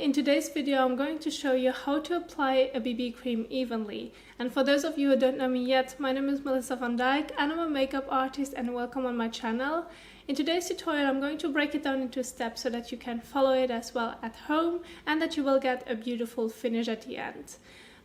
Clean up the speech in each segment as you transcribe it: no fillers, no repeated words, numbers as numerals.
in today's video I'm going to show you how to apply a BB cream evenly. And for those of you who don't know me yet, my name is Melissa van Dijk and I'm a makeup artist, and welcome on my channel. In today's tutorial I'm going to break it down into steps so that you can follow it as well at home and that you will get a beautiful finish at the end.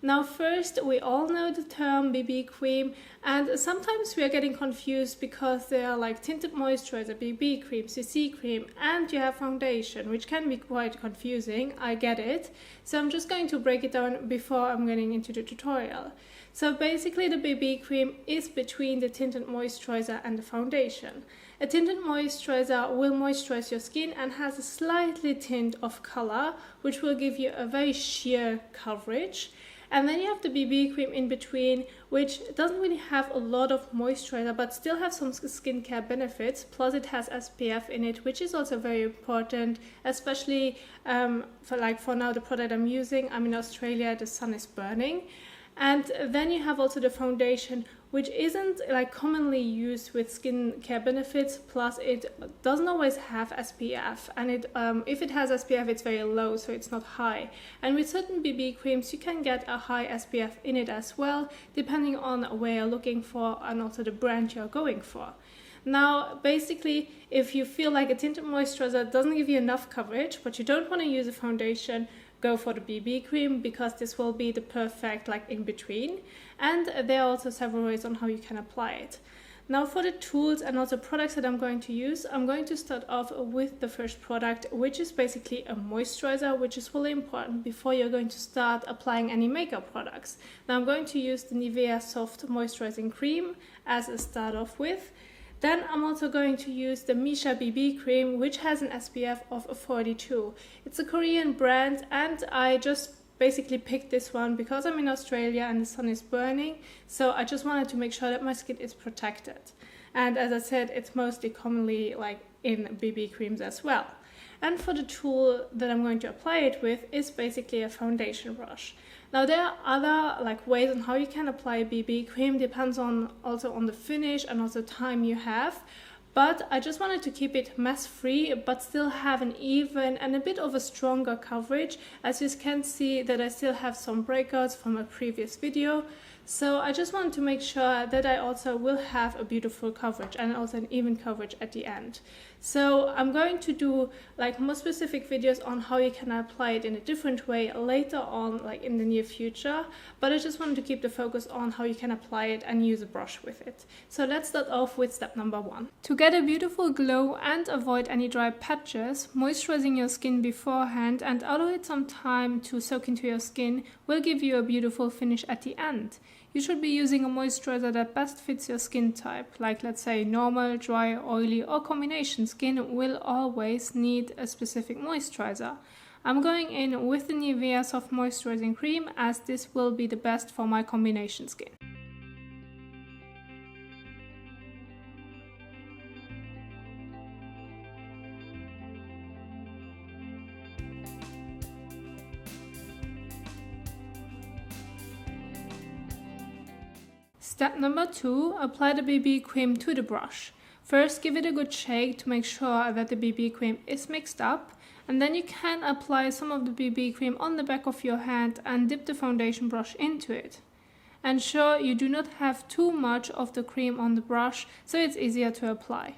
Now first, we all know the term BB cream, and sometimes we are getting confused because they are like tinted moisturizer, BB cream, CC cream, and you have foundation, which can be quite confusing, I get it. So I'm just going to break it down before I'm getting into the tutorial. So basically the BB cream is between the tinted moisturizer and the foundation. A tinted moisturizer will moisturize your skin and has a slightly tint of color, which will give you a very sheer coverage. And then you have the BB cream in between, which doesn't really have a lot of moisturizer but still have some skincare benefits, plus it has SPF in it, which is also very important, especially for now the product I'm using. I'm in Australia, the sun is burning. And then you have also the foundation, which isn't like commonly used with skincare benefits, plus it doesn't always have SPF, and if it has SPF it's very low, so it's not high. And with certain BB creams you can get a high SPF in it as well, depending on where you're looking for and also the brand you're going for. Now basically, if you feel like a tinted moisturizer doesn't give you enough coverage but you don't want to use a foundation, go for the BB cream, because this will be the perfect in between. And there are also several ways on how you can apply it. Now for the tools and also products that I'm going to use, I'm going to start off with the first product, which is basically a moisturizer, which is really important before you're going to start applying any makeup products. Now I'm going to use the Nivea Soft Moisturizing Cream as a start off with. Then I'm also going to use the Misha BB cream, which has an SPF of 42. It's a Korean brand, and I just basically picked this one because I'm in Australia and the sun is burning, so I just wanted to make sure that my skin is protected. And as I said, it's mostly commonly in BB creams as well. And for the tool that I'm going to apply it with is basically a foundation brush. Now there are other ways on how you can apply a BB cream, depends also on the finish and also time you have. But I just wanted to keep it mess free but still have an even and a bit of a stronger coverage. As you can see that I still have some breakouts from a previous video. So I just wanted to make sure that I also will have a beautiful coverage and also an even coverage at the end. So I'm going to do more specific videos on how you can apply it in a different way later on, in the near future. But I just wanted to keep the focus on how you can apply it and use a brush with it. So let's start off with step number 1. To get a beautiful glow and avoid any dry patches, moisturizing your skin beforehand and allow it some time to soak into your skin will give you a beautiful finish at the end. You should be using a moisturizer that best fits your skin type, let's say normal, dry, oily or combination skin will always need a specific moisturizer. I'm going in with the Nivea Soft Moisturizing Cream as this will be the best for my combination skin. Step number 2, apply the BB cream to the brush. First, give it a good shake to make sure that the BB cream is mixed up, and then you can apply some of the BB cream on the back of your hand and dip the foundation brush into it. Ensure you do not have too much of the cream on the brush so it's easier to apply.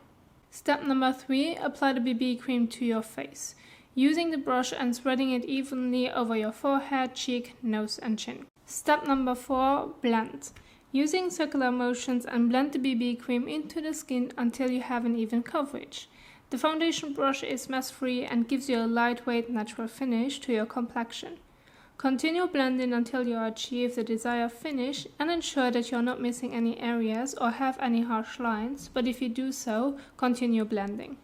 Step number 3, apply the BB cream to your face, using the brush and spreading it evenly over your forehead, cheek, nose and chin. Step number 4, blend. Using circular motions and blend the BB cream into the skin until you have an even coverage. The foundation brush is mess free and gives you a lightweight natural finish to your complexion. Continue blending until you achieve the desired finish and ensure that you are not missing any areas or have any harsh lines, but if you do so, continue blending.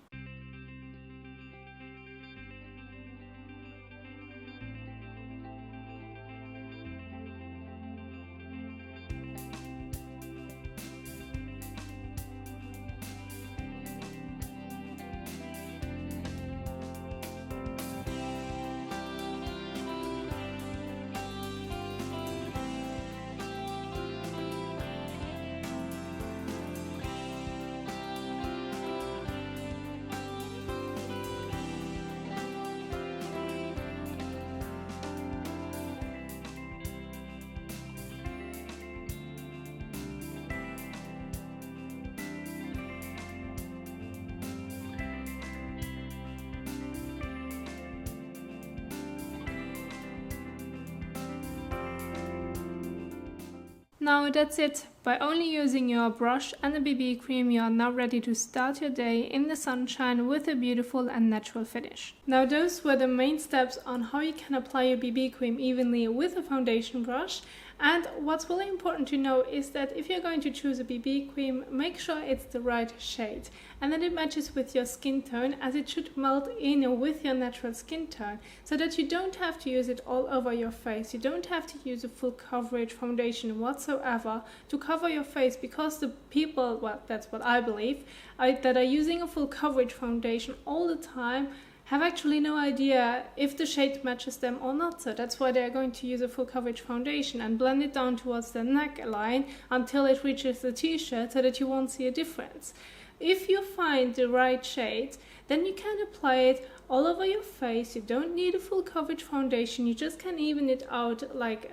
Now that's it. By only using your brush and a BB cream, you are now ready to start your day in the sunshine with a beautiful and natural finish. Now those were the main steps on how you can apply your BB cream evenly with a foundation brush. And what's really important to know is that if you're going to choose a BB cream, make sure it's the right shade and that it matches with your skin tone, as it should melt in with your natural skin tone, so that you don't have to use it all over your face. You don't have to use a full coverage foundation whatsoever to cover your face, because the people, well, that's what I believe, that are using a full coverage foundation all the time have actually no idea if the shade matches them or not. So that's why they're going to use a full coverage foundation and blend it down towards the neckline until it reaches the t-shirt, so that you won't see a difference. If you find the right shade, then you can apply it all over your face. You don't need a full coverage foundation. You just can even it out like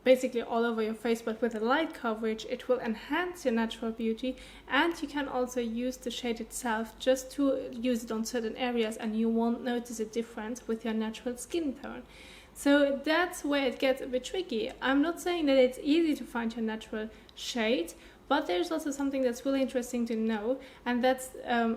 basically all over your face, but with a light coverage. It will enhance your natural beauty, and you can also use the shade itself just to use it on certain areas, and you won't notice a difference with your natural skin tone. So that's where it gets a bit tricky. I'm not saying that it's easy to find your natural shade, but there's also something that's really interesting to know, and that's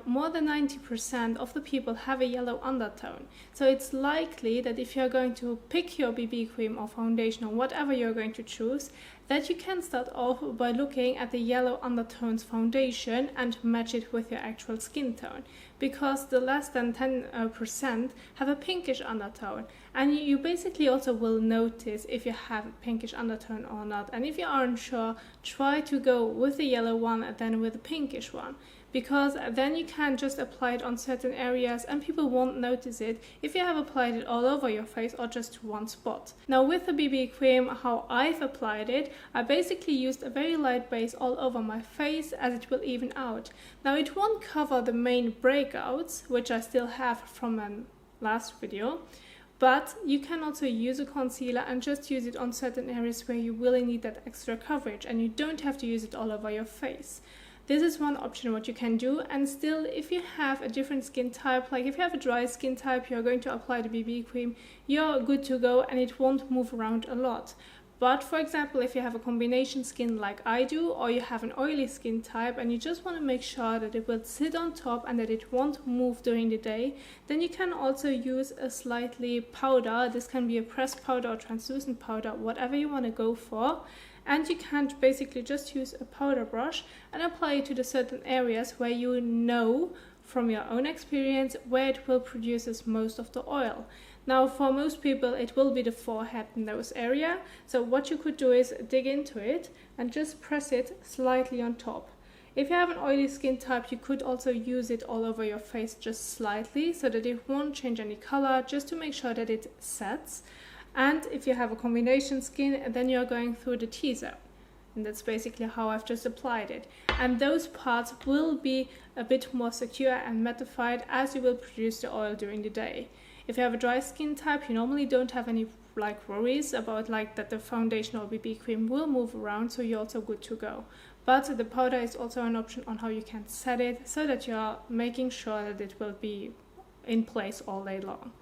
more than 90% of the people have a yellow undertone. So it's likely that if you're going to pick your BB cream or foundation or whatever you're going to choose, that you can start off by looking at the yellow undertones foundation and match it with your actual skin tone, because the less than 10% have a pinkish undertone, and you basically also will notice if you have a pinkish undertone or not. And if you aren't sure, try to go with the yellow one and then with a pinkish one, because then you can just apply it on certain areas and people won't notice it if you have applied it all over your face or just one spot. Now with the BB cream, how I've applied it, I basically used a very light base all over my face, as it will even out. Now it won't cover the main breakouts, which I still have from my last video, but you can also use a concealer and just use it on certain areas where you really need that extra coverage, and you don't have to use it all over your face. This is one option what you can do. And still, if you have a different skin type, like if you have a dry skin type, you're going to apply the BB cream, you're good to go and it won't move around a lot. But for example, if you have a combination skin like I do, or you have an oily skin type and you just want to make sure that it will sit on top and that it won't move during the day, then you can also use a slightly powder. This can be a pressed powder or translucent powder, whatever you want to go for. And you can basically just use a powder brush and apply it to the certain areas where you know from your own experience where it will produce most of the oil. Now for most people it will be the forehead and nose area, so what you could do is dig into it and just press it slightly on top. If you have an oily skin type, you could also use it all over your face just slightly, so that it won't change any color, just to make sure that it sets. And if you have a combination skin, then you're going through the T-zone. And that's basically how I've just applied it. And those parts will be a bit more secure and mattified, as you will produce the oil during the day. If you have a dry skin type, you normally don't have any worries about that the foundation or BB cream will move around, so you're also good to go. But the powder is also an option on how you can set it, so that you're making sure that it will be in place all day long.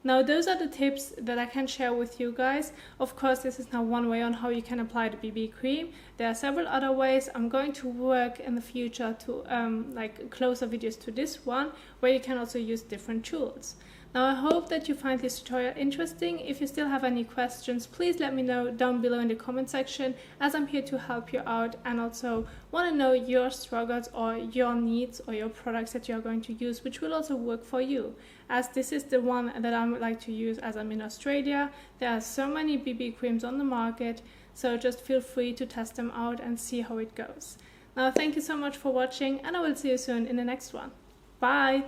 Now those are the tips that I can share with you guys. Of course, this is now one way on how you can apply the BB cream. There are several other ways. I'm going to work in the future to closer videos to this one, where you can also use different tools. Now I hope that you find this tutorial interesting. If you still have any questions, please let me know down below in the comment section, as I'm here to help you out and also want to know your struggles or your needs or your products that you're going to use, which will also work for you. As this is the one that I would like to use as I'm in Australia. There are so many BB creams on the market, so just feel free to test them out and see how it goes. Now thank you so much for watching, and I will see you soon in the next one. Bye!